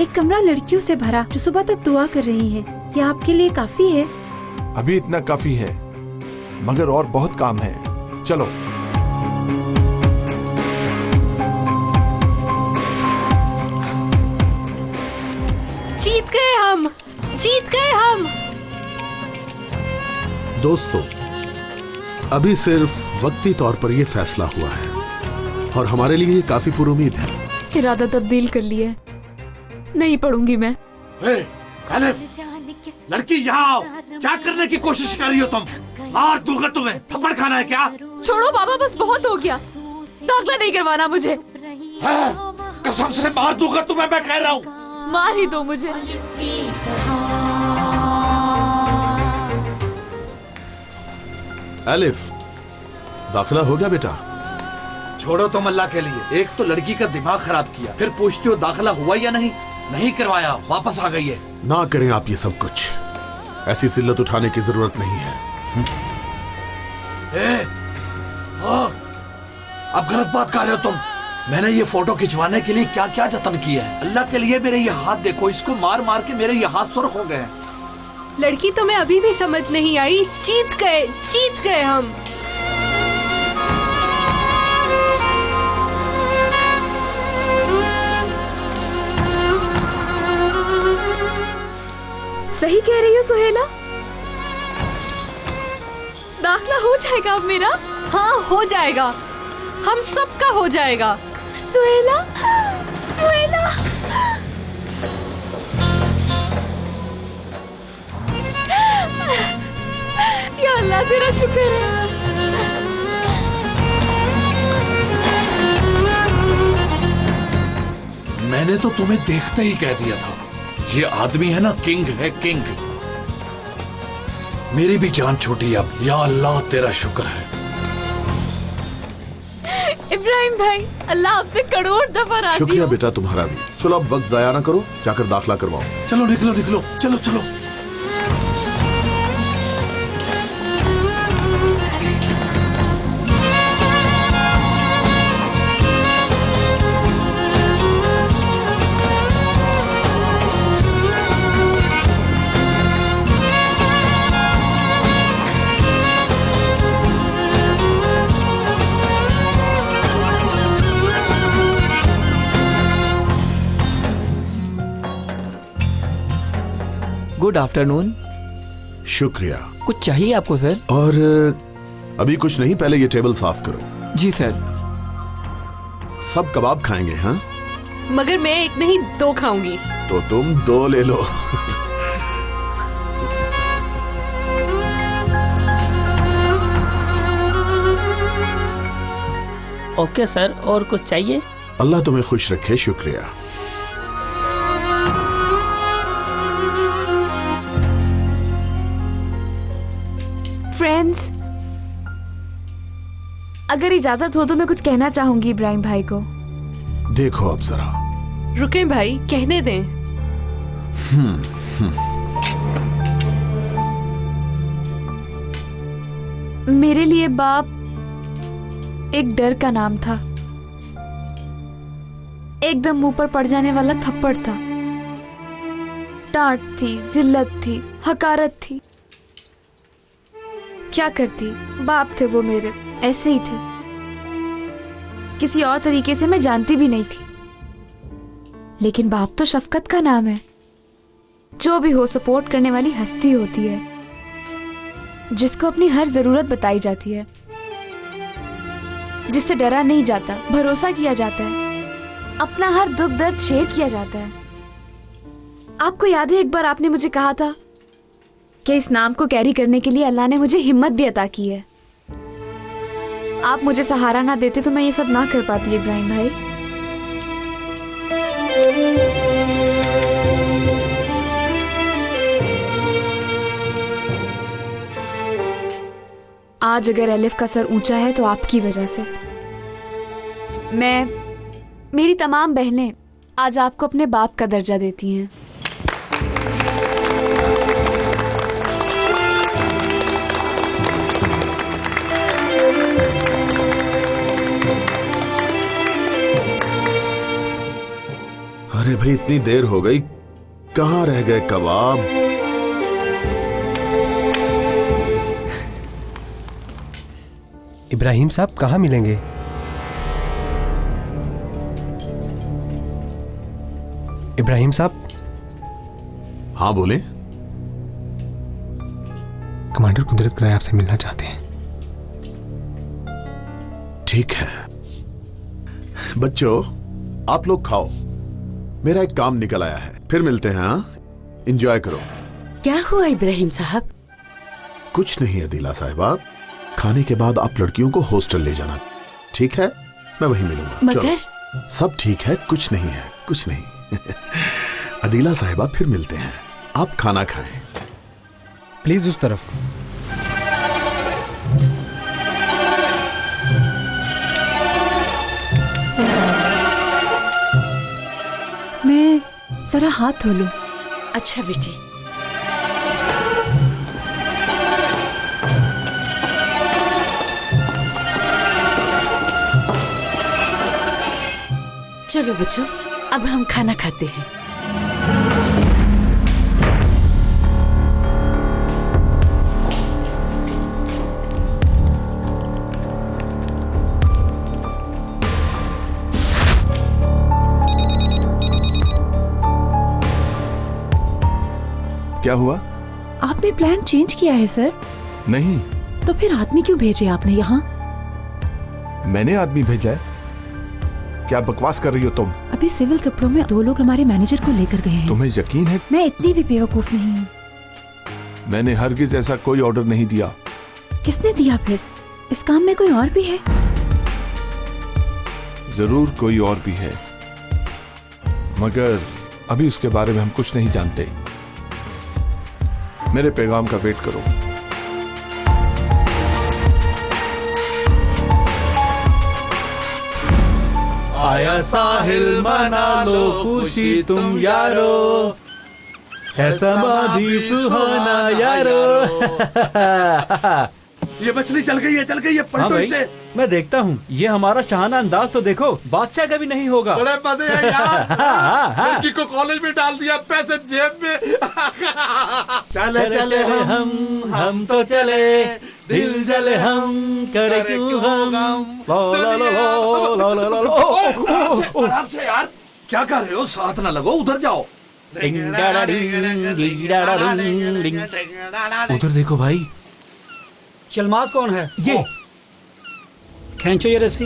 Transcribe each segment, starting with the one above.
एक कमरा लड़कियों से भरा जो सुबह तक दुआ कर रही हैं। क्या आपके लिए काफी है? अभी इतना काफी है, मगर और बहुत काम है। चलो। जीत गए हम, जीत गए हम। दोस्तों, अभी सिर्फ वक्ती तौर पर यह फैसला हुआ है और हमारे लिए ये काफी पुरुमीद है। इरादा तब्दील कर लिया है, नहीं पढ़ूंगी मैं। लड़की यहाँ आओ, क्या करने की कोशिश कर रही हो तुम? मार दूंगा तुम्हें, थप्पड़ खाना है क्या? छोड़ो बाबा, बस बहुत हो गया, दाखिला नहीं करवाना मुझे। कसम से मार दूंगा तुम्हें, मैं कह रहा हूँ। मार ही दो मुझे। एलिफ, दाखिला हो गया बेटा? छोड़ो तुम अल्लाह के लिए, एक तो लड़की का दिमाग खराब किया, फिर पूछते हो दाखिला हुआ या नहीं? नहीं करवाया, वापस आ गई है। ना करें आप ये सब कुछ, ऐसी जिल्लत उठाने की जरूरत नहीं है। अब गलत बात कर रहे हो तुम। मैंने ये फोटो खिंचवाने के लिए क्या क्या जतन किया है। अल्लाह के लिए मेरे ये हाथ देखो, इसको मार मार के मेरे ये हाथ सुर्ख हो गए हैं। लड़की तुम्हें अभी भी समझ नहीं आई। जीत गए हम। सही कह रही हो सुहेला, दाखिला हो जाएगा अब मेरा। हाँ, हो जाएगा, हम सबका हो जाएगा। सुहेला, सुहेला। या अल्लाह तेरा शुक्र है। मैंने तो तुम्हें देखते ही कह दिया था, ये आदमी है ना, किंग है, किंग। मेरी भी जान छूटी अब। या अल्लाह तेरा शुक्र है। इब्राहिम भाई, अल्लाह आपसे करोड़ दफा राजी हो। शुक्रिया बेटा तुम्हारा भी। चलो अब वक्त जाया ना करो, जाकर दाखिला करवाओ। चलो निकलो निकलो, चलो चलो। Good afternoon. शुक्रिया। कुछ चाहिए आपको सर? और अभी कुछ नहीं, पहले ये टेबल साफ करो। जी सर। सब कबाब खाएंगे? हाँ, मगर मैं एक नहीं, 2 खाऊंगी। तो तुम 2 ले लो। ओके सर, और कुछ चाहिए? अल्लाह तुम्हें खुश रखे। शुक्रिया। फ्रेंड्स, अगर इजाजत हो तो मैं कुछ कहना चाहूंगी इब्राहिम भाई को। देखो अब जरा। रुकें भाई, कहने दें। मेरे लिए बाप एक डर का नाम था, एकदम मुंह पर पड़ जाने वाला थप्पड़ था। डांट थी, जिल्लत थी, हकारत थी। क्या करती, बाप थे वो मेरे, ऐसे ही थे। किसी और तरीके से मैं जानती भी नहीं थी, लेकिन बाप तो शफकत का नाम है। जो भी हो, सपोर्ट करने वाली हस्ती होती है, जिसको अपनी हर जरूरत बताई जाती है, जिससे डरा नहीं जाता, भरोसा किया जाता है, अपना हर दुख दर्द शेयर किया जाता है। आपको याद है एक बार आपने मुझे कहा था कि इस नाम को कैरी करने के लिए अल्लाह ने मुझे हिम्मत भी अता की है। आप मुझे सहारा ना देते तो मैं ये सब ना कर पाती इब्राहिम भाई। आज अगर एलिफ का सर ऊंचा है तो आपकी वजह से। मेरी तमाम बहनें आज आपको अपने बाप का दर्जा देती हैं। अरे भाई इतनी देर हो गई, कहाँ रह गए कबाब? इब्राहिम साहब कहाँ मिलेंगे? इब्राहिम साहब। हाँ बोले। कमांडर कुदरत राय आपसे मिलना चाहते हैं। ठीक है बच्चों, आप लोग खाओ, मेरा एक काम निकल आया है, फिर मिलते हैं। हाँ, एंजॉय करो। क्या हुआ इब्राहिम साहब? कुछ नहीं अदीला साहिबा, खाने के बाद आप लड़कियों को हॉस्टल ले जाना, ठीक है? मैं वहीं मिलूंगा। मगर चलो, सब ठीक है, कुछ नहीं है, कुछ नहीं। अदीला साहिबा फिर मिलते हैं, आप खाना खाएं। प्लीज उस तरफ। मैं जरा हाथ धो लूं। अच्छा बेटी। चलो बच्चों, अब हम खाना खाते हैं। क्या हुआ? आपने प्लान चेंज किया है सर? नहीं। तो फिर आदमी क्यों भेजे आपने यहाँ? मैंने आदमी भेजा है? क्या बकवास कर रही हो तुम? अभी सिविल कपड़ों में 2 लोग हमारे मैनेजर को लेकर गए हैं। तुम्हें यकीन है? मैं इतनी भी बेवकूफ नहीं हूँ। मैंने हरगिज ऐसा कोई ऑर्डर नहीं दिया। किसने दिया फिर? इस काम में कोई और भी है? जरूर कोई और भी है, मगर अभी उसके बारे में हम कुछ नहीं जानते। मेरे पैगाम का वेट करो। आया साहिल मना लो खुशी तुम यारो, ऐसा माधी सुहाना यारो। ये मछली चल गई है, पलटो इसे। मैं देखता हूँ, ये हमारा शाहाना अंदाज तो देखो, बादशाह का भी नहीं होगा। बड़े मजे हैं यार। लड़की को कॉलेज में डाल दिया, पैसे जेब में। चले चले हम तो चले, दिल जले हम करे क्यों हम। आराम से यार, क्या कर रहे हो? साथ ना लगो, उधर जाओ। उधर देखो भाई। शलमाज कौन है? ये खींचो ये रस्सी।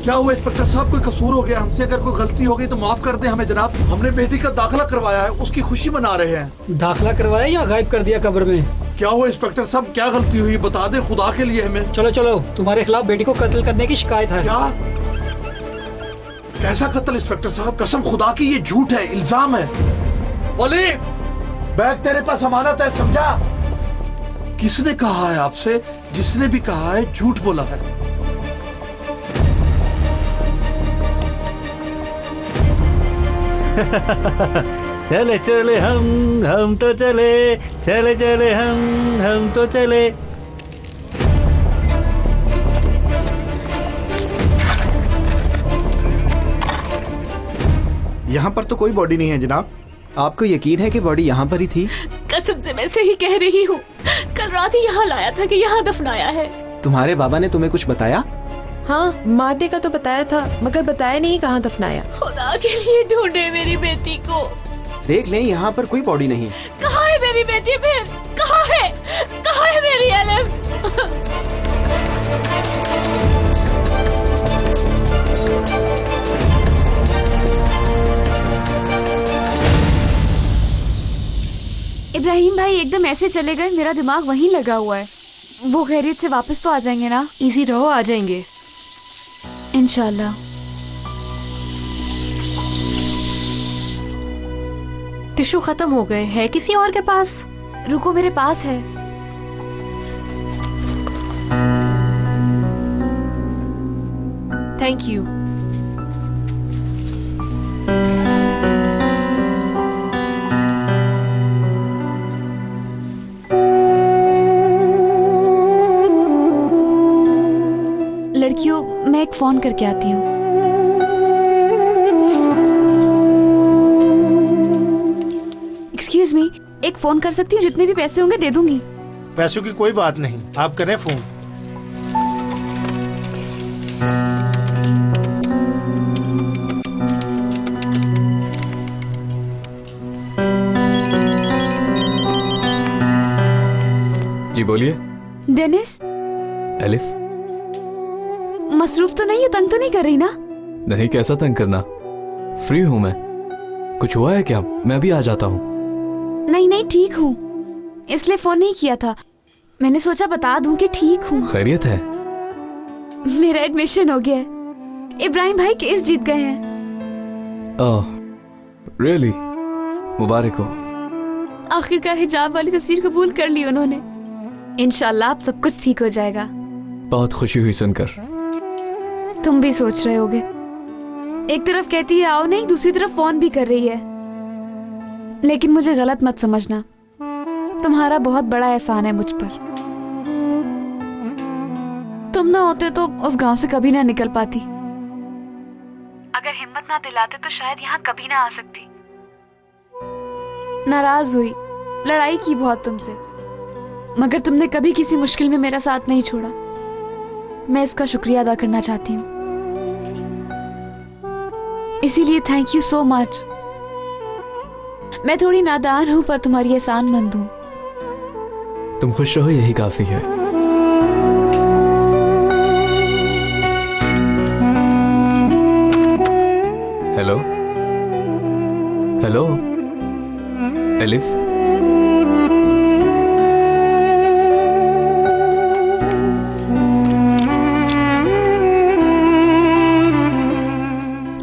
क्या हुआ इंस्पेक्टर साहब? कोई कसूर हो गया हमसे? अगर कोई गलती हो गई तो माफ कर दें हमें जनाब। हमने बेटी का दाखिला करवाया है, उसकी खुशी मना रहे हैं। दाखिला करवाया या गायब कर दिया कब्र में? क्या हुआ इंस्पेक्टर साहब? क्या गलती हुई बता दे खुदा के लिए हमें। चलो चलो, तुम्हारे खिलाफ बेटी को कत्ल करने की शिकायत है। क्या? कैसा कत्ल इंस्पेक्टर साहब? कसम खुदा की ये झूठ है, इल्जाम है। बोली बैग तेरे पास अमानत है, समझा? किसने कहा है आपसे? जिसने भी कहा है झूठ बोला है। चले चले हम तो चले, चले चले हम तो चले। यहाँ पर तो कोई बॉडी नहीं है जनाब। आपको यकीन है कि बॉडी यहाँ पर ही थी? कसम से मैं सही कह रही हूँ, कल रात ही यहाँ लाया था कि यहाँ दफनाया है। तुम्हारे बाबा ने तुम्हें कुछ बताया? हाँ, मारने का तो बताया था, मगर बताया नहीं कहाँ दफनाया। खुदा के लिए ढूंढे मेरी बेटी को। देख लें, यहाँ पर कोई बॉडी नहीं। कहाँ है मेरी बेटी? फिर कहाँ है? कहाँ है मेरी एलेम? इब्राहिम भाई एकदम ऐसे चले गए, मेरा दिमाग वहीं लगा हुआ है। वो खैरियत से वापस तो आ जाएंगे ना? इजी रहो, आ जाएंगे इंशाल्लाह। टिश्यू खत्म हो गए हैं किसी और के पास? रुको, मेरे पास है। Thank you. लड़कियों, मैं एक फोन करके आती हूँ। फोन कर सकती हूँ, जितने भी पैसे होंगे दे दूंगी। पैसों की कोई बात नहीं, आप करें फोन। जी बोलिए। Denis, Elif. मसरूफ तो नहीं हो, तंग तो नहीं कर रही ना? नहीं, कैसा तंग करना, फ्री हूँ मैं। कुछ हुआ है क्या? मैं भी आ जाता हूँ। नहीं नहीं, ठीक हूँ, इसलिए फोन नहीं किया था। मैंने सोचा बता दूं कि ठीक हूँ। खैरियत है? मेरा एडमिशन हो गया है। इब्राहिम भाई केस जीत गए हैं। ओह रियली, मुबारक हो। आखिरकार हिजाब वाली तस्वीर कबूल कर ली उन्होंने। इंशाल्लाह अब सब कुछ ठीक हो जाएगा। बहुत खुशी हुई सुनकर। तुम भी सोच रहे होगे। एक तरफ कहती है आओ नहीं, दूसरी तरफ फोन भी कर रही है। लेकिन मुझे गलत मत समझना, तुम्हारा बहुत बड़ा एहसान है मुझ पर। तुम ना होते तो उस गांव से कभी ना निकल पाती। अगर हिम्मत ना दिलाते तो शायद यहाँ कभी ना आ सकती। नाराज हुई, लड़ाई की बहुत तुमसे, मगर तुमने कभी किसी मुश्किल में मेरा साथ नहीं छोड़ा। मैं इसका शुक्रिया अदा करना चाहती हूँ, इसीलिए थैंक यू सो मच। मैं थोड़ी नादान हूँ पर तुम्हारी एहसानमंद हूँ। तुम खुश रहो, यही काफी है। Hello hello elif.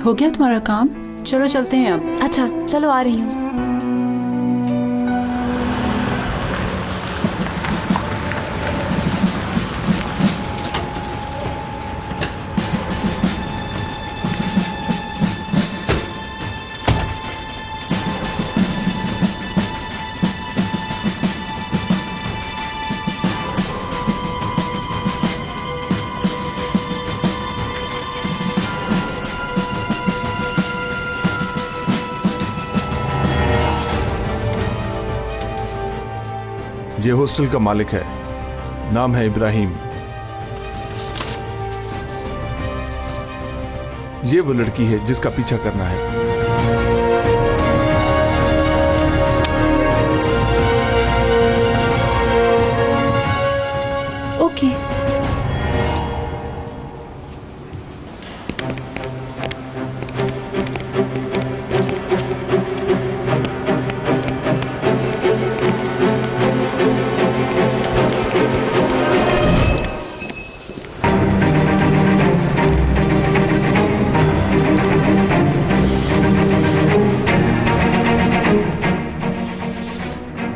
हो गया तुम्हारा काम? चलो चलते हैं अब। अच्छा चलो, आ रही हूँ। ये हॉस्टल का मालिक है, नाम है इब्राहिम। ये वो लड़की है जिसका पीछा करना है। ओके।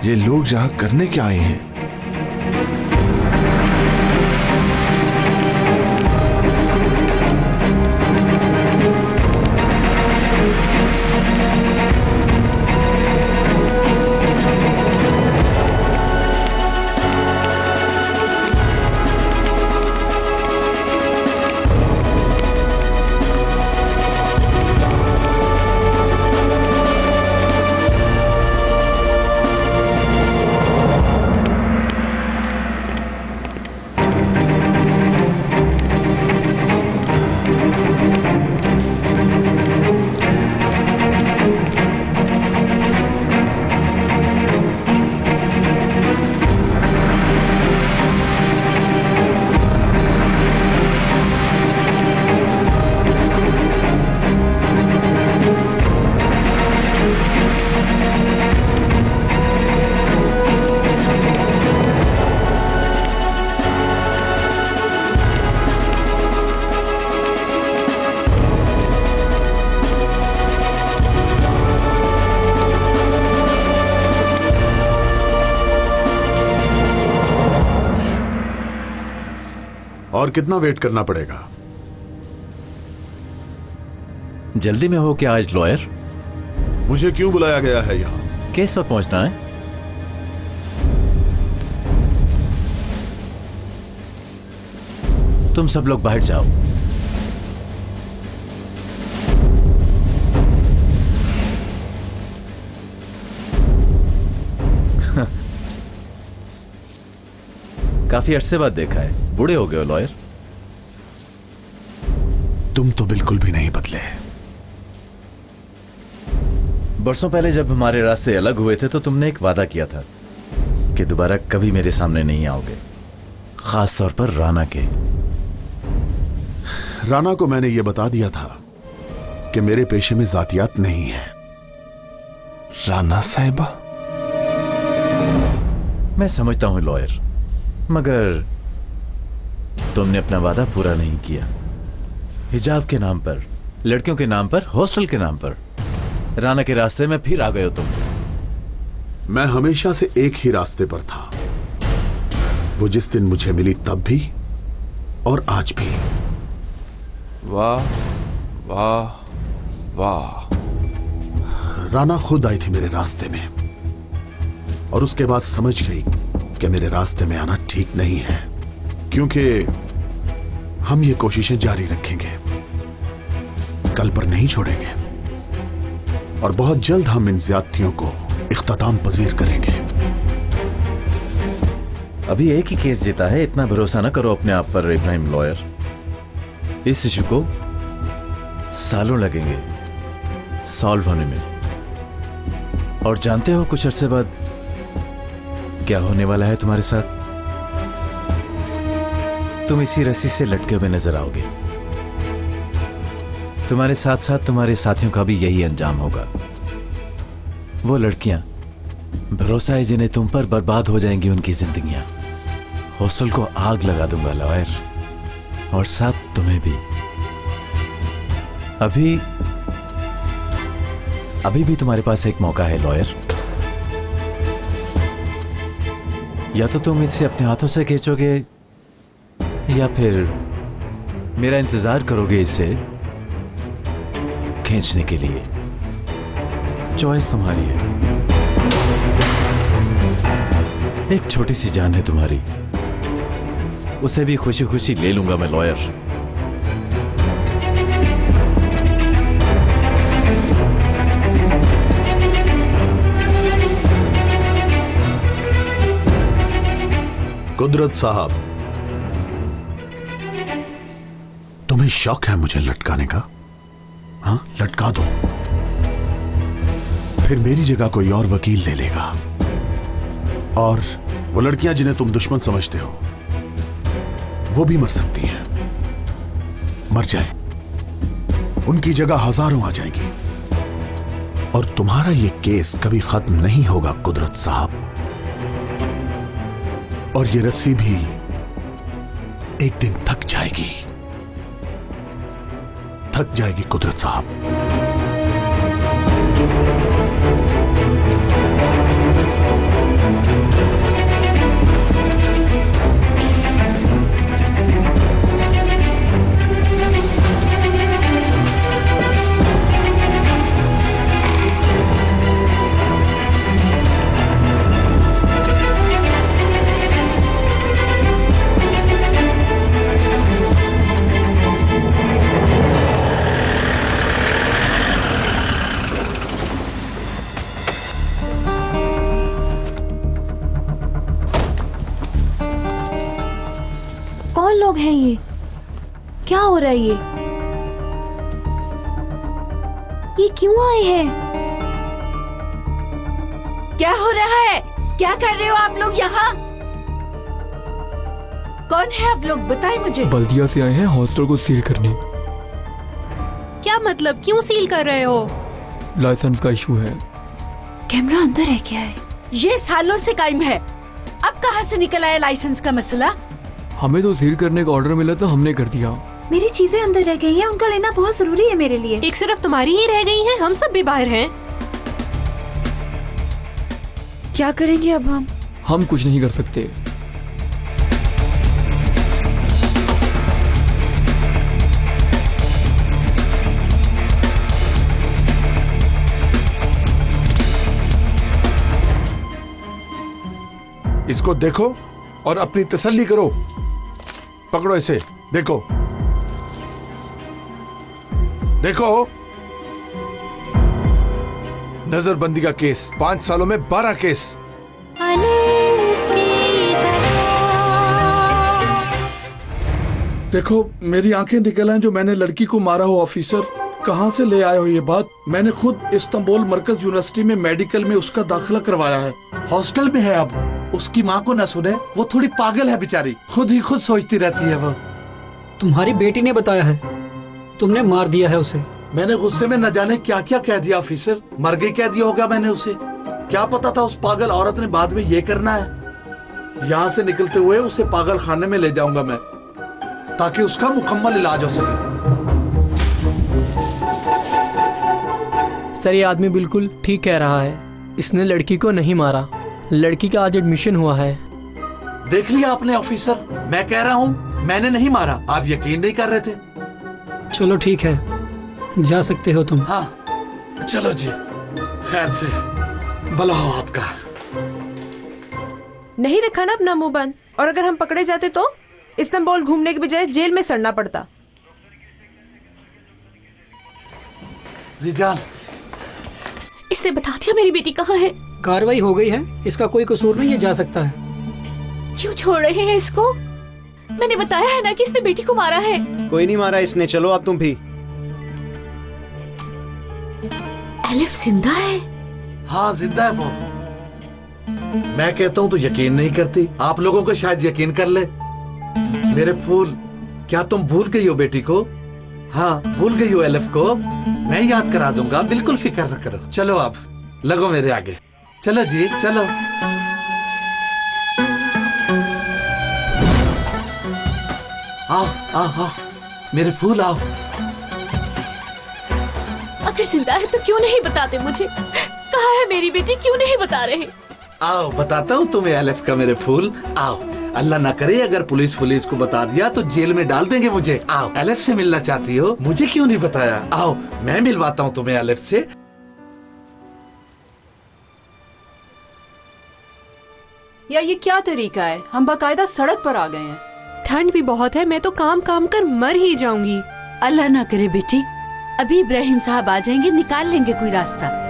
ये लोग यहां करने क्या आए हैं? और कितना वेट करना पड़ेगा? जल्दी में हो क्या आज लॉयर? मुझे क्यों बुलाया गया है यहाँ? केस पर पहुंचना है। तुम सब लोग बाहर जाओ। काफी अरसे बाद देखा है। बूढ़े हो गए हो लॉयर। तुम तो बिल्कुल भी नहीं बदले। बरसों पहले जब हमारे रास्ते अलग हुए थे तो तुमने एक वादा किया था कि दोबारा कभी मेरे सामने नहीं आओगे, खास तौर पर राना के। राना को मैंने यह बता दिया था कि मेरे पेशे में जातियात नहीं है। राना साहिबा, मैं समझता हूं लॉयर, मगर तुमने अपना वादा पूरा नहीं किया। हिजाब के नाम पर, लड़कियों के नाम पर, हॉस्टल के नाम पर राना के रास्ते में फिर आ गए हो तुम। मैं हमेशा से एक ही रास्ते पर था, वो जिस दिन मुझे मिली तब भी और आज भी। वाह वाह वाह। राना खुद आई थी मेरे रास्ते में और उसके बाद समझ गई कि मेरे रास्ते में आना ठीक नहीं है, क्योंकि हम ये कोशिशें जारी रखेंगे, कल पर नहीं छोड़ेंगे और बहुत जल्द हम इन ज्यादतियों को इख्तिताम पजीर करेंगे। अभी एक ही केस जीता है, इतना भरोसा ना करो अपने आप पर इब्राहिम लॉयर। इस इशू को सालों लगेंगे सॉल्व होने में, और जानते हो कुछ अरसे बाद क्या होने वाला है तुम्हारे साथ? तुम इसी रस्सी से लटके हुए नजर आओगे। तुम्हारे साथ साथ तुम्हारे साथियों का भी यही अंजाम होगा। वो लड़कियां, भरोसा है जिन्हें तुम पर बर्बाद हो जाएंगी उनकी जिंदगियां। हॉस्टल को आग लगा दूंगा लॉयर, और साथ तुम्हें भी। अभी भी तुम्हारे पास एक मौका है लॉयर। या तो तुम इसे अपने हाथों से खींचोगे या फिर मेरा इंतजार करोगे इसे खींचने के लिए। चॉइस तुम्हारी है। एक छोटी सी जान है तुम्हारी, उसे भी खुशी खुशी ले लूंगा मैं लॉयर। कुदरत साहब, तुम्हें शौक है मुझे लटकाने का? हाँ, लटका दो, फिर मेरी जगह कोई और वकील ले लेगा, और वो लड़कियां जिन्हें तुम दुश्मन समझते हो वो भी मर सकती हैं। मर जाए, उनकी जगह हजारों आ जाएंगी, और तुम्हारा ये केस कभी खत्म नहीं होगा कुदरत साहब। और ये रस्सी भी एक दिन थक जाएगी कुदरत साहब। कौन लोग हैं ये? क्या हो रहा है ये क्यों आए हैं? क्या हो रहा है? क्या कर रहे हो आप लोग यहाँ? कौन है आप लोग? बताएं मुझे। बल्दिया से आए हैं हॉस्टल को सील करने। क्या मतलब? क्यों सील कर रहे हो? लाइसेंस का इशू है। कैमरा अंदर है क्या है? ये सालों से कायम है, अब कहाँ से निकल आया लाइसेंस का मसला? हमें तो सील करने का ऑर्डर मिला था, हमने कर दिया। मेरी चीजें अंदर रह गई हैं, उनका लेना बहुत जरूरी है मेरे लिए। एक सिर्फ तुम्हारी ही रह गई हैं, हम सब भी बाहर हैं। क्या करेंगे अब हम कुछ नहीं कर सकते। इसको देखो और अपनी तसल्ली करो। पकड़ो इसे, देखो देखो। नजरबंदी का केस, 5 सालों में 12 केस। देखो मेरी आंखें निकल हैं जो मैंने लड़की को मारा हो। ऑफिसर कहाँ से ले आए हो ये बात? मैंने खुद इस्तांबुल मरकज यूनिवर्सिटी में मेडिकल में उसका दाखिला करवाया है। हॉस्टल में है अब। उसकी माँ को न सुने, वो थोड़ी पागल है बेचारी, खुद ही खुद सोचती रहती है वो। तुम्हारी बेटी ने बताया है, तुमने मार दिया है उसे। मैंने गुस्से में न जाने क्या क्या कह दिया ऑफिसर। मर गई कह दिया होगा मैंने उसे। क्या पता था उस पागल औरत ने बाद में ये करना है। यहाँ से निकलते हुए उसे पागल खाने में ले जाऊंगा मैं, ताकि उसका मुकम्मल इलाज हो सके। सर ये आदमी बिल्कुल ठीक कह रहा है, इसने लड़की को नहीं मारा, लड़की का आज एडमिशन हुआ है। देख लिया आपने ऑफिसर, मैं कह रहा हूँ मैंने नहीं मारा, आप यकीन नहीं कर रहे थे। चलो ठीक है, जा सकते हो तुम। हाँ चलो जी, खैर से भला हो आपका। नहीं रखा ना अपना मुंह बंद, और अगर हम पकड़े जाते तो इस्तांबुल घूमने के बजाय जेल में सड़ना पड़ता। रिजाल, इसने बता दिया मेरी बेटी कहाँ है? कार्रवाई हो गई है, इसका कोई कसूर नहीं है, जा सकता है। क्यों छोड़ रहे हैं इसको? मैंने बताया है ना कि इसने बेटी को मारा है। कोई नहीं मारा इसने, चलो अब तुम भी। एलिफ जिंदा है? हाँ जिंदा है वो। मैं कहता हूँ तो यकीन नहीं करती, आप लोगों को शायद यकीन कर ले। मेरे फूल, क्या तुम भूल गई हो बेटी को? हाँ भूल गई हो एलिफ को? मैं याद करा दूंगा, बिल्कुल फिक्र न करो। चलो अब लगो मेरे आगे, चलो जी चलो। आओ आओ आओ मेरे फूल आओ। अगर जिंदा है तो क्यों नहीं बताते मुझे? कहाँ है मेरी बेटी, क्यों नहीं बता रहे? आओ बताता हूँ तुम्हें एलिफ का मेरे फूल। आओ, अल्लाह ना करे अगर पुलिस को बता दिया तो जेल में डाल देंगे मुझे। आओ, एलिफ से मिलना चाहती हो, मुझे क्यों नहीं बताया? आओ मैं मिलवाता हूँ तुम्हें एलिफ से। यार ये क्या तरीका है, हम बाकायदा सड़क पर आ गए हैं। ठंड भी बहुत है, मैं तो काम काम कर मर ही जाऊंगी। अल्लाह ना करे बेटी, अभी इब्राहिम साहब आ जाएंगे, निकाल लेंगे कोई रास्ता।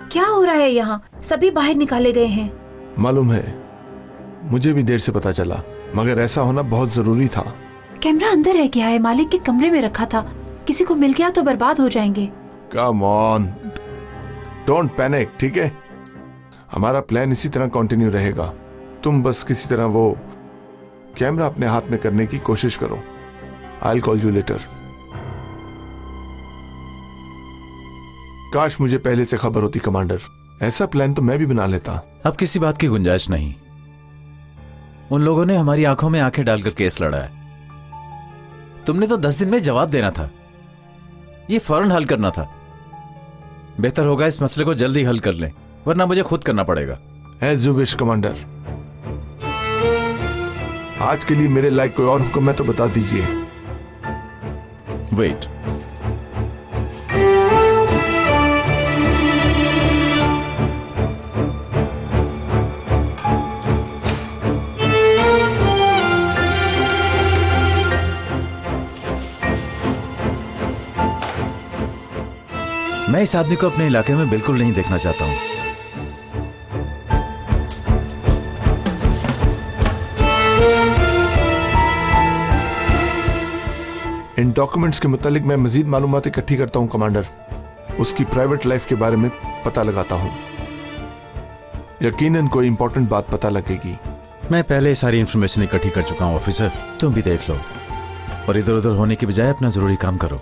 क्या हो रहा है यहाँ? सभी बाहर निकाले गए हैं। मालूम है, मुझे भी देर से पता चला, मगर ऐसा होना बहुत जरूरी था। कैमरा अंदर है क्या है? मालिक के कमरे में रखा था, किसी को मिल गया तो बर्बाद हो जाएंगे। कम ऑन, डोंट पैनिक, ठीक है? हमारा प्लान इसी तरह कंटिन्यू रहेगा। तुम बस किसी तरह वो कैमरा अपने हाथ में करने की कोशिश करो। I will call you later. काश मुझे पहले से खबर होती कमांडर, ऐसा प्लान तो मैं भी बना लेता। अब किसी बात की गुंजाइश नहीं। उन लोगों ने हमारी आंखों में आंखें डालकर केस लड़ा है। तुमने तो 10 दिन में जवाब देना था, ये फौरन हल करना था। बेहतर होगा इस मसले को जल्दी हल कर लें, वरना मुझे खुद करना पड़ेगा। As you wish commander. आज के लिए मेरे लायक कोई और हुक्म है तो बता दीजिए। वेट, मैं इस आदमी को अपने इलाके में बिल्कुल नहीं देखना चाहता हूं। इन डॉक्यूमेंट्स के मुतालिक मैं मजीद मालूमात इकट्ठी करता हूं कमांडर। उसकी प्राइवेट लाइफ के बारे में पता लगाता हूं, यकीनन कोई इंपॉर्टेंट बात पता लगेगी। मैं पहले सारी इंफॉर्मेशन इकट्ठी कर चुका हूं ऑफिसर, तुम भी देख लो और इधर उधर होने की बजाय अपना जरूरी काम करो।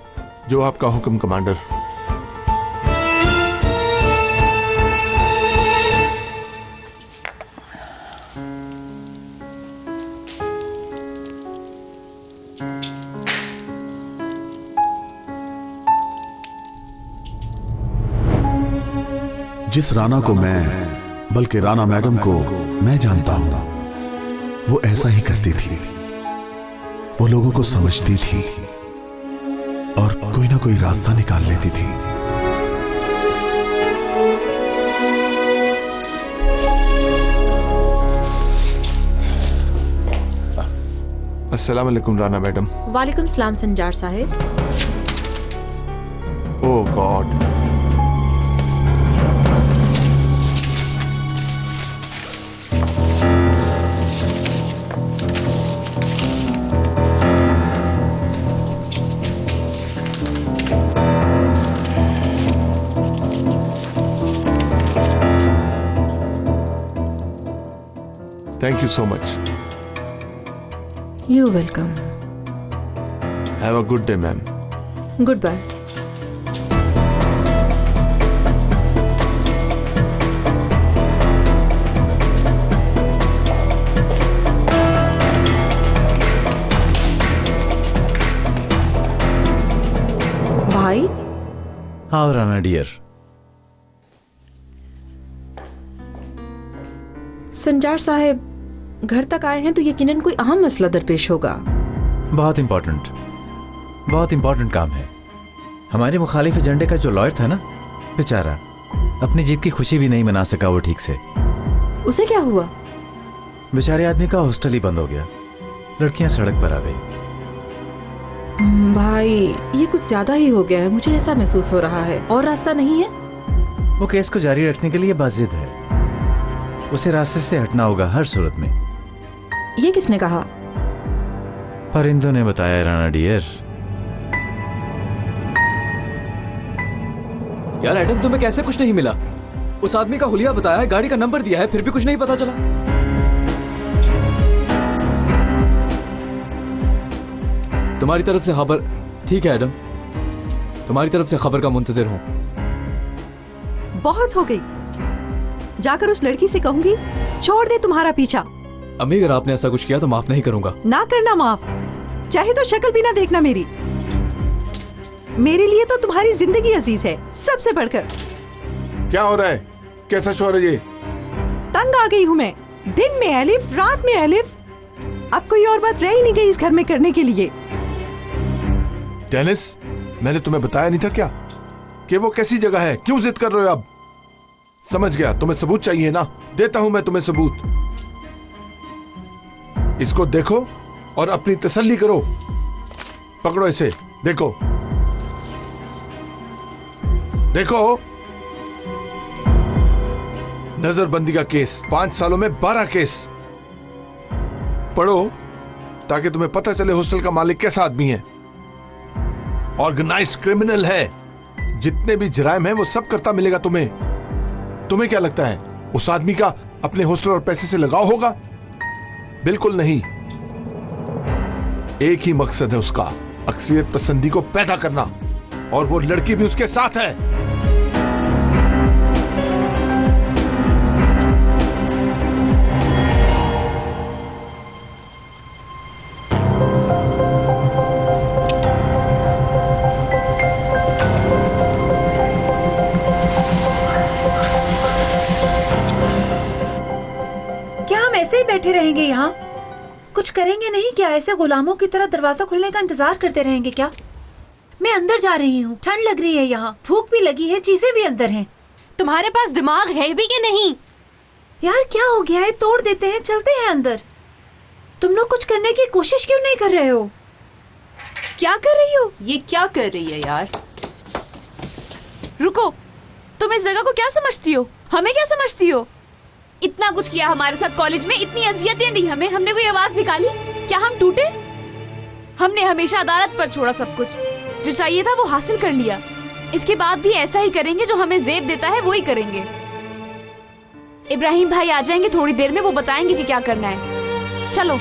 जो आपका हुक्म कमांडर। जिस राना को मैं, बल्कि राना मैडम को मैं जानता हूं, वो ऐसा ही करती थी। वो लोगों को समझती थी और कोई ना कोई रास्ता निकाल लेती थी। अस्सलाम वालेकुम राना मैडम। वालेकुम सलाम संजार साहिब। ओह God. Thank you so much. You're welcome. Have a good day, ma'am. Goodbye. भाई हाँ राना डियर। संजार साहिब घर तक आए हैं तो यकीनन कोई अहम मसला दरपेश होगा। बहुत इंपॉर्टेंट काम है। हमारे मुखालिफ एजेंडे का जो लॉयर था ना, बेचारा अपनी जीत की खुशी भी नहीं मना सका वो ठीक से। उसे क्या हुआ? बेचारे आदमी का हॉस्टल ही बंद हो गया, लड़कियां सड़क पर आ गई। भाई ये कुछ ज्यादा ही हो गया है, मुझे ऐसा महसूस हो रहा है। और रास्ता नहीं है? वो केस को जारी रखने के लिए बाजिद है, उसे रास्ते से हटना होगा हर सूरत में। ये किसने कहा? परिंदों ने बताया राना डियर। यार एडम, तुम्हें कैसे कुछ नहीं मिला? उस आदमी का हुलिया बताया है, गाड़ी का नंबर दिया है, फिर भी कुछ नहीं पता चला। तुम्हारी तरफ से खबर ठीक है एडम, तुम्हारी तरफ से खबर का मुंतजिर हूं। बहुत हो गई, जाकर उस लड़की से कहूंगी छोड़ दे तुम्हारा पीछा। अम्मी अगर आपने ऐसा कुछ किया तो माफ नहीं करूंगा। ना करना माफ, चाहे तो शक्ल भी ना देखना मेरी। मेरे लिए तो तुम्हारी जिंदगी अजीज है सबसे बढ़कर। क्या हो रहा है? कैसा शोर है ये? तंग आ गई हूँ मैं, दिन में अलिफ रात में अलिफ। अब कोई और बात रह ही नहीं गई इस घर में करने के लिए। डेनिस, मैंने तुम्हें बताया नहीं था क्या कि वो कैसी जगह है? क्यों जिद कर रहे हो? अब समझ गया, तुम्हें सबूत चाहिए ना, देता हूं मैं तुम्हें सबूत। इसको देखो और अपनी तसल्ली करो। पकड़ो इसे, देखो देखो, नजरबंदी का केस, 5 सालों में 12 केस। पढ़ो ताकि तुम्हें पता चले हॉस्टल का मालिक कैसा आदमी है। ऑर्गेनाइज्ड क्रिमिनल है, जितने भी जराइम हैं वो सब करता मिलेगा तुम्हें। तुम्हें क्या लगता है उस आदमी का अपने हॉस्टल और पैसे से लगाव होगा? बिल्कुल नहीं। एक ही मकसद है उसका, अक्सरियत पसंदी को पैदा करना, और वो लड़की भी उसके साथ है। बैठे रहेंगे यहाँ, कुछ करेंगे नहीं क्या? ऐसे गुलामों की तरह दरवाजा खुलने का इंतजार करते रहेंगे क्या? मैं अंदर जा रही हूँ, ठंड लग रही है यहाँ, भूख भी लगी है, चीजें भी अंदर हैं। तुम्हारे पास दिमाग है भी कि नहीं? यार क्या हो गया है? तोड़ देते हैं, चलते हैं अंदर। तुम लोग कुछ करने की कोशिश क्यों नहीं कर रहे हो? क्या कर रही हो? ये क्या कर रही है यार? रुको, तुम इस जगह को क्या समझती हो? हमें क्या समझती हो? इतना कुछ किया हमारे साथ कॉलेज में, इतनी अजियतें दी हमें, हमने कोई आवाज निकाली? क्या हम टूटे? हमने हमेशा अदालत पर छोड़ा सब कुछ, जो चाहिए था वो हासिल कर लिया। इसके बाद भी ऐसा ही करेंगे, जो हमें जेब देता है वो ही करेंगे। इब्राहिम भाई आ जाएंगे थोड़ी देर में, वो बताएंगे कि क्या करना है। चलो।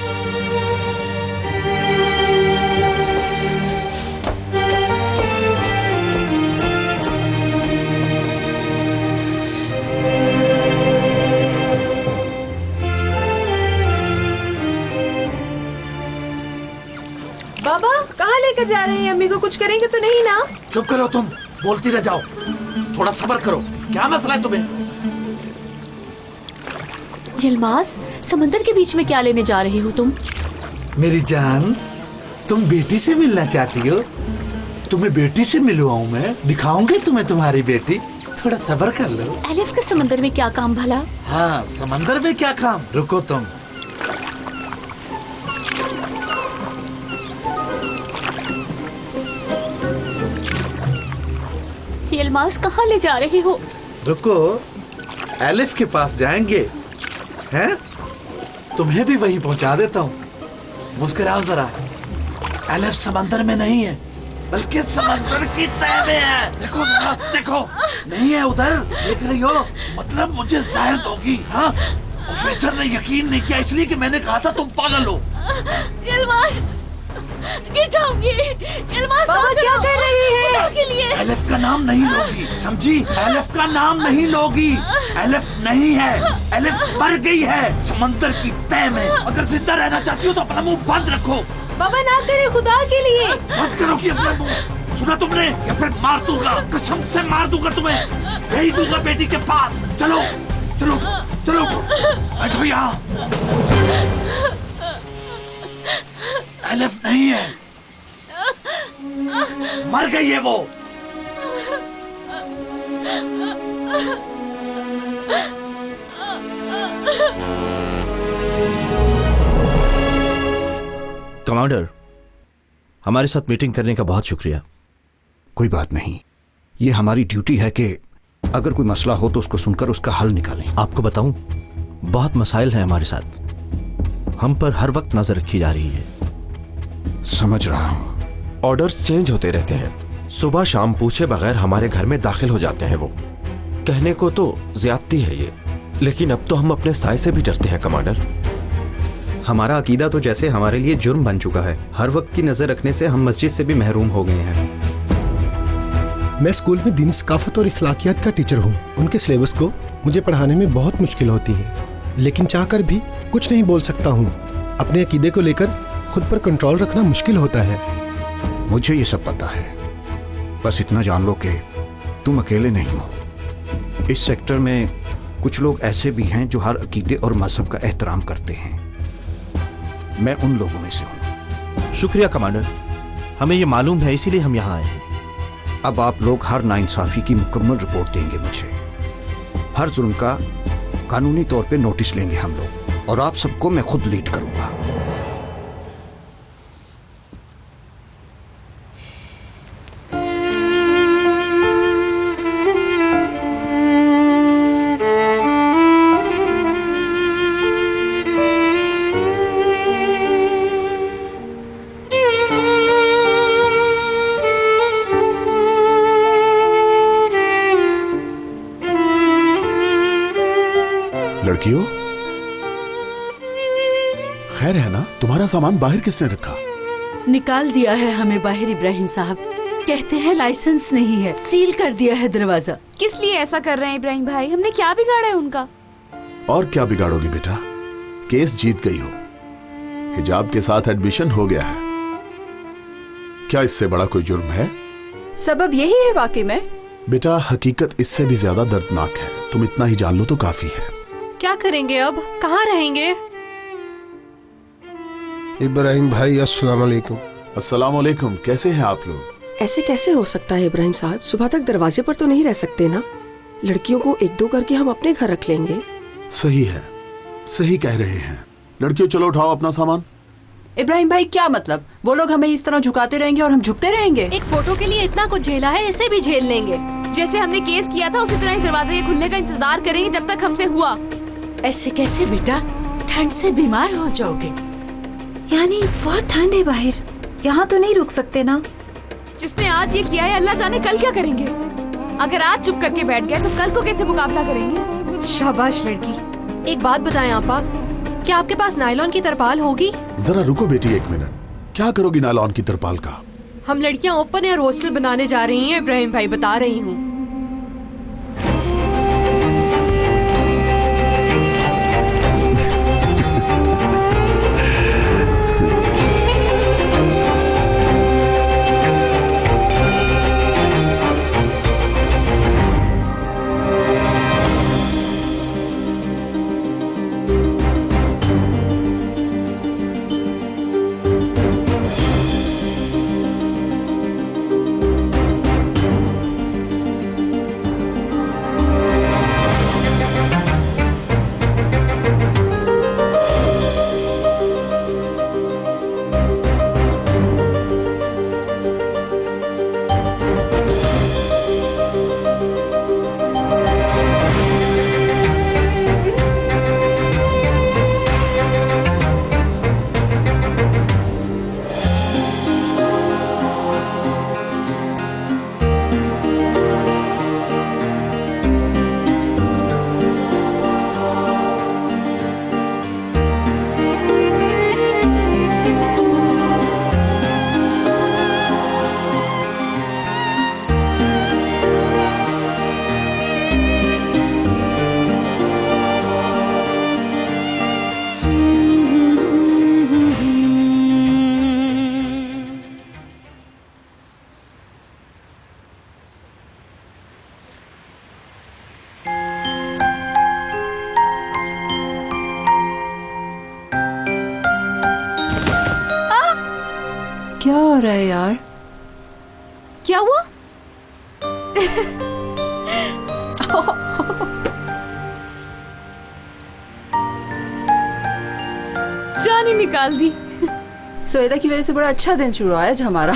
बाबा कहाँ लेकर जा रहे हैं? अम्मी को कुछ करेंगे तो नहीं ना? चुप करो तुम, बोलती रह जाओ, थोड़ा सब्र करो। क्या मसला है तुम्हें? यलमास, समंदर के बीच में क्या लेने जा रही हो तुम? मेरी जान, तुम बेटी से मिलना चाहती हो? तुम्हें बेटी से मिलवाऊं मैं, दिखाऊंगी तुम्हें तुम्हारी बेटी। थोड़ा सब्र कर लो। एलिफ के समंदर में क्या काम भला? हाँ, समंदर में क्या काम? रुको तुम। यलमास कहाँ ले जा रही हो? रुको, एलिफ के पास जाएंगे हैं? तुम्हें भी वहीं पहुंचा देता हूँ। मुस्कुराओ जरा। एलिफ समंदर में नहीं है, बल्कि समंदर की तह में है। देखो जरा, देखो, नहीं है उधर, देख रही हो? मतलब मुझे जहर दोगी? हाँ, प्रोफेसर ने यकीन नहीं किया, इसलिए कि मैंने कहा था तुम पागल हो। यलमास, गिर जाऊंगी। यलमास, बाबा क्या कर रही है? के लिए एलिफ का नाम नहीं लोगी, समझी? एलिफ का नाम नहीं लोगी। एलिफ नहीं है, एलिफ मर गई है समंदर की तह में। अगर जिंदा रहना चाहती हो तो अपना मुंह बंद रखो। बाबा ना करे, खुदा के लिए बंद करो कि अपना मुंह। सुना तुमने? या फिर मार दूंगा, कसम से मार दूंगा तुम्हें। भेज दूंगा बेटी के पास। चलो चलो चलो, बैठो यहाँ। एलिफ नहीं है, मर गई है वो। कमांडर, हमारे साथ मीटिंग करने का बहुत शुक्रिया। कोई बात नहीं, ये हमारी ड्यूटी है कि अगर कोई मसला हो तो उसको सुनकर उसका हल निकालें। आपको बताऊं, बहुत मसाइल हैं हमारे साथ, हम पर हर वक्त नजर रखी जा रही है। समझ रहा हूं। ऑर्डर्स चेंज होते रहते हैं, सुबह शाम पूछे बगैर हमारे घर में दाखिल हो जाते हैं वो। कहने को तो ज्यादती है ये, लेकिन अब तो हम अपने साय से भी डरते हैं कमांडर। हमारा अकीदा तो जैसे हमारे लिए जुर्म बन चुका है। हर वक्त की नजर रखने से हम मस्जिद से भी महरूम हो गए हैं। मैं स्कूल में दीन सकाफत और इखलाकियात का टीचर हूँ। उनके सिलेबस को मुझे पढ़ाने में बहुत मुश्किल होती है, लेकिन चाहकर भी कुछ नहीं बोल सकता हूँ। अपने अकीदे को लेकर खुद पर कंट्रोल रखना मुश्किल होता है। मुझे ये सब पता है, बस इतना जान लो कि तुम अकेले नहीं हो। इस सेक्टर में कुछ लोग ऐसे भी हैं जो हर अकीदे और मजहब का एहतराम करते हैं। मैं उन लोगों में से हूँ। शुक्रिया कमांडर, हमें ये मालूम है, इसीलिए हम यहाँ आए हैं। अब आप लोग हर नाइंसाफी की मुकम्मल रिपोर्ट देंगे मुझे। हर जुल्म का कानूनी तौर पे नोटिस लेंगे हम लोग, और आप सबको मैं खुद लीड करूंगा। लड़कियों, खैर है ना? तुम्हारा सामान बाहर किसने रखा? निकाल दिया है हमें बाहर इब्राहिम साहब। कहते हैं लाइसेंस नहीं है, सील कर दिया है दरवाजा। किस लिए ऐसा कर रहे हैं इब्राहिम भाई? हमने क्या बिगाड़ा है उनका? और क्या बिगाड़ोगी बेटा, केस जीत गई हो, हिजाब के साथ एडमिशन हो गया है। क्या इससे बड़ा कोई जुर्म है? सबब यही है वाकई में। बेटा, हकीकत इससे भी ज्यादा दर्दनाक है। तुम इतना ही जान लो तो काफी है। क्या करेंगे अब? कहाँ रहेंगे? इब्राहिम भाई अस्सलाम वालेकुम। अस्सलाम वालेकुम। कैसे हैं आप लोग? ऐसे कैसे हो सकता है इब्राहिम साहब? सुबह तक दरवाजे पर तो नहीं रह सकते ना। लड़कियों को एक दो करके हम अपने घर रख लेंगे। सही है, सही कह रहे हैं। लड़कियों चलो उठाओ अपना सामान। इब्राहिम भाई क्या मतलब? वो लोग हमें इस तरह झुकाते रहेंगे और हम झुकते रहेंगे? एक फोटो के लिए इतना कुछ झेला है, इसे भी झेल लेंगे। जैसे हमने केस किया था उसी तरह ही दरवाजे के खुलने का इंतजार करेंगे जब तक हमसे हुआ। ऐसे कैसे बेटा, ठंड से बीमार हो जाओगे। यानी बहुत ठंड है बाहर, यहाँ तो नहीं रुक सकते ना। जिसने आज ये किया है अल्लाह जाने कल क्या करेंगे। अगर आज चुप करके बैठ गए तो कल को कैसे मुकाबला करेंगे? शाबाश लड़की। एक बात बताएं आपा, क्या आपके पास नायलॉन की तरपाल होगी? जरा रुको बेटी एक मिनट। क्या करोगी नायलॉन की तरपाल का? हम लड़कियां ओपन एयर हॉस्टल बनाने जा रही हैं इब्राहिम भाई, बता रही हूँ। क्या हो रहा है यार? क्या हुआ? जान ही निकाल दी। श्वेता की वजह से बड़ा अच्छा दिन शुरू हुआ है आज हमारा।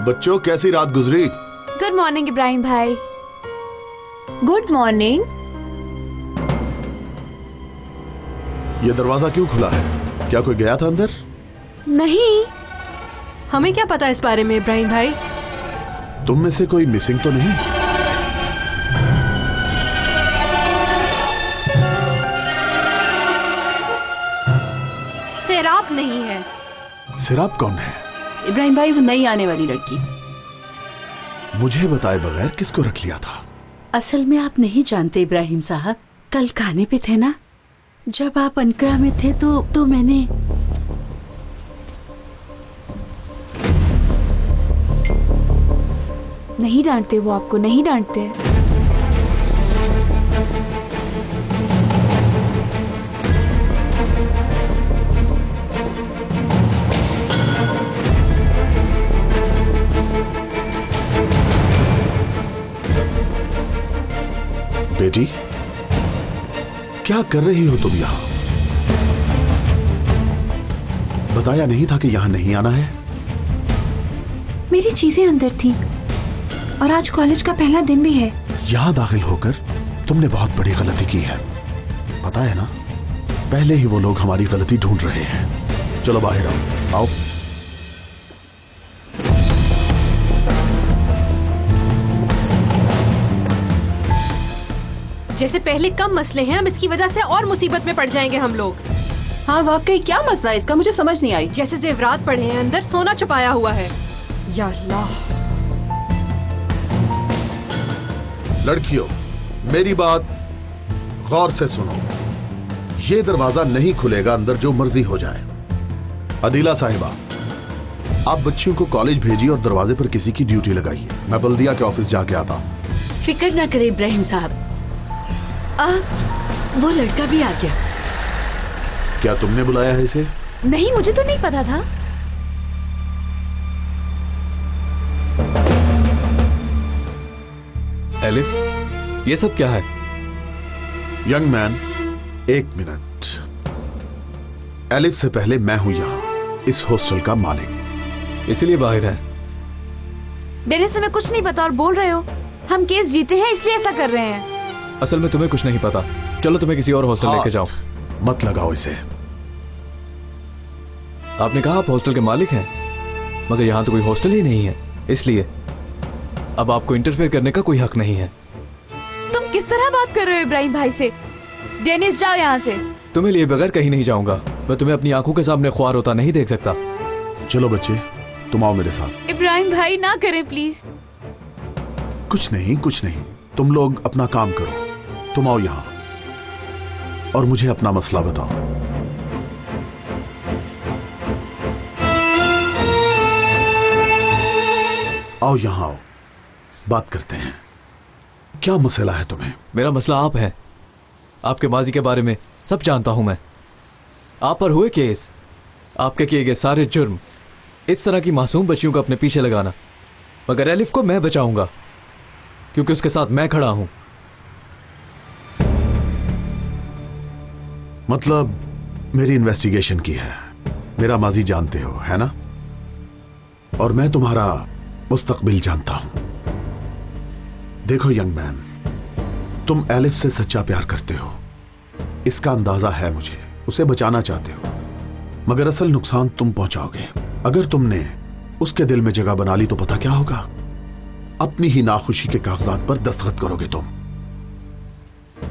बच्चों कैसी रात गुजरी? गुड मॉर्निंग इब्राहिम भाई। Good morning. ये दरवाजा क्यों खुला है? क्या कोई गया था अंदर? नहीं। हमें क्या पता इस बारे में इब्राहिम भाई? तुम में से कोई मिसिंग तो नहीं? सिराप नहीं है। सिराप कौन है? इब्राहिम भाई, वो नई आने वाली लड़की। मुझे बताए बगैर किसको रख लिया था? असल में आप नहीं जानते इब्राहिम साहब, कल खाने पे थे ना, जब आप अनकरा में थे तो मैंने नहीं डांटते, वो आपको नहीं डांटते। बेटी, क्या कर रही हो तुम यहां? बताया नहीं था कि यहां नहीं आना है? मेरी चीजें अंदर थी और आज कॉलेज का पहला दिन भी है। यहां दाखिल होकर तुमने बहुत बड़ी गलती की है, पता है ना? पहले ही वो लोग हमारी गलती ढूंढ रहे हैं। चलो बाहर आओ। आओ। जैसे पहले कम मसले हैं, अब इसकी वजह से और मुसीबत में पड़ जाएंगे हम लोग। हाँ वाकई, क्या मसला है इसका? मुझे समझ नहीं आई। जैसे जेवरात पड़े हैं, अंदर सोना छुपाया हुआ है। या अल्लाह। लड़कियों, मेरी बात गौर से सुनो। ये दरवाजा नहीं खुलेगा, अंदर जो मर्जी हो जाए। अदीला साहिबा, आप बच्चियों को कॉलेज भेजिए और दरवाजे पर किसी की ड्यूटी लगाइए। मैं बल्दिया के ऑफिस जाके आता हूँ। फिक्र ना करें इब्राहिम साहब, वो लड़का भी आ गया। क्या तुमने बुलाया है इसे? नहीं, मुझे तो नहीं पता था। एलिफ, ये सब क्या है? यंग मैन, एक मिनट। एलिफ से पहले मैं हूं यहां इस हॉस्टल का मालिक, इसीलिए बाहर है। डेनिस, हमें कुछ नहीं पता और बोल रहे हो हम केस जीते हैं इसलिए ऐसा कर रहे हैं। असल में तुम्हें कुछ नहीं पता। चलो तुम्हें किसी और हॉस्टल लेके जाओ। मत लगाओ इसे। आपने कहा आप हॉस्टल के मालिक हैं, मगर यहां तो कोई हॉस्टल ही नहीं है, इसलिए अब आपको इंटरफेयर करने का कोई हक नहीं है। तुम किस तरह बात कर रहे हो इब्राहिम भाई से? डेनिस, जाओ यहाँ से। तुम्हें लिए बगैर कहीं नहीं जाऊंगा। मैं तुम्हें अपनी आंखों के सामने ख्वार होता नहीं देख सकता। चलो बच्चे, तुम आओ मेरे साथ। इब्राहिम भाई, ना करें प्लीज। कुछ नहीं, कुछ नहीं, तुम लोग अपना काम करो। तुम आओ यहां और मुझे अपना मसला बताओ। आओ यहां आओ, बात करते हैं। क्या मसला है तुम्हें? मेरा मसला आप है। आपके माजी के बारे में सब जानता हूं मैं। आप पर हुए केस, आपके किए गए सारे जुर्म, इस तरह की मासूम बच्चियों को अपने पीछे लगाना। मगर एलिफ को मैं बचाऊंगा क्योंकि उसके साथ मैं खड़ा हूं। मतलब मेरी इन्वेस्टिगेशन की है, मेरा माजी जानते हो, है ना? और मैं तुम्हारा मुस्तकबिल जानता हूं। देखो यंग मैन, तुम एलिफ से सच्चा प्यार करते हो, इसका अंदाजा है मुझे। उसे बचाना चाहते हो, मगर असल नुकसान तुम पहुंचाओगे। अगर तुमने उसके दिल में जगह बना ली तो पता क्या होगा? अपनी ही नाखुशी के कागजात पर दस्तखत करोगे।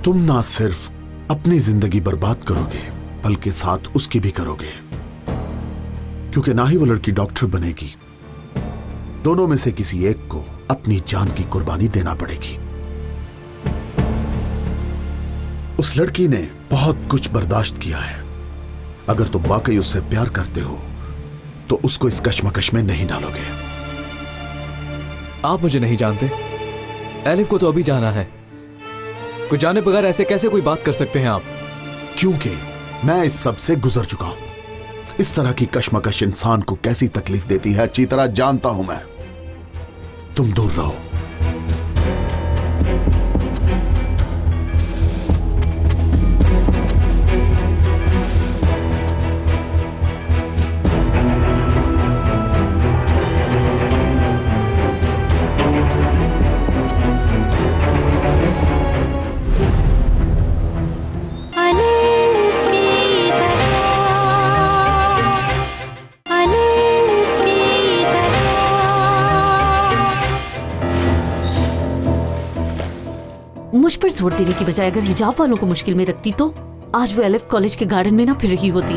तुम ना सिर्फ अपनी जिंदगी बर्बाद करोगे, बल्कि साथ उसकी भी करोगे, क्योंकि ना ही वो लड़की डॉक्टर बनेगी, दोनों में से किसी एक को अपनी जान की कुर्बानी देना पड़ेगी। उस लड़की ने बहुत कुछ बर्दाश्त किया है। अगर तुम वाकई उससे प्यार करते हो तो उसको इस कश्मकश में नहीं डालोगे। आप मुझे नहीं जानते, एलिफ को तो अभी जाना है। कुछ जाने बगैर ऐसे कैसे कोई बात कर सकते हैं आप? क्योंकि मैं इस सब से गुजर चुका हूं। इस तरह की कश्मकश इंसान को कैसी तकलीफ देती है अच्छी तरह जानता हूं मैं। तुम दूर रहो। मुझ पर जोर देने की बजाय अगर हिजाब वालों को मुश्किल में रखती तो आज वो एलिफ कॉलेज के गार्डन में ना फिर रही होती।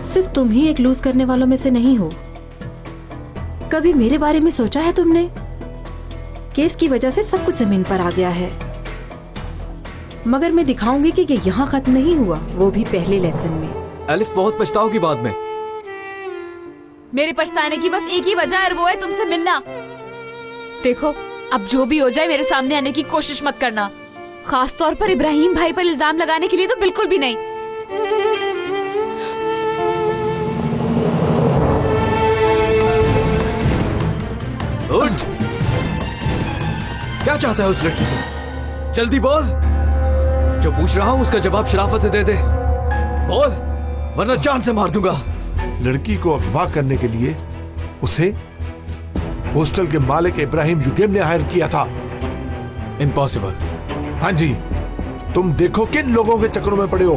सिर्फ तुम ही एक लूज करने वालों में से नहीं हो। कभी मेरे बारे में सोचा है तुमने? केस की वजह से सब कुछ जमीन पर आ गया है, मगर मैं दिखाऊंगी कि ये यहाँ खत्म नहीं हुआ, वो भी पहले लेसन में। एलिफ बहुत पछताओगी बाद में। मेरे पछताने की बस एक ही वजह है और वो है तुमसे मिलना। देखो, अब जो भी हो जाए मेरे सामने आने की कोशिश मत करना, खास तौर पर इब्राहिम भाई पर इल्जाम लगाने के लिए तो बिल्कुल भी नहीं। उठ! क्या चाहता है उस लड़की से? जल्दी बोल। जो पूछ रहा हूं उसका जवाब शराफत से दे दे। बोल, वरना जान से मार दूंगा। लड़की को अगवा करने के लिए उसे हॉस्टल के मालिक इब्राहिम जुगेम ने हायर किया था। इम्पॉसिबल। हाँ जी, तुम देखो किन लोगों के चक्करों में पड़े हो।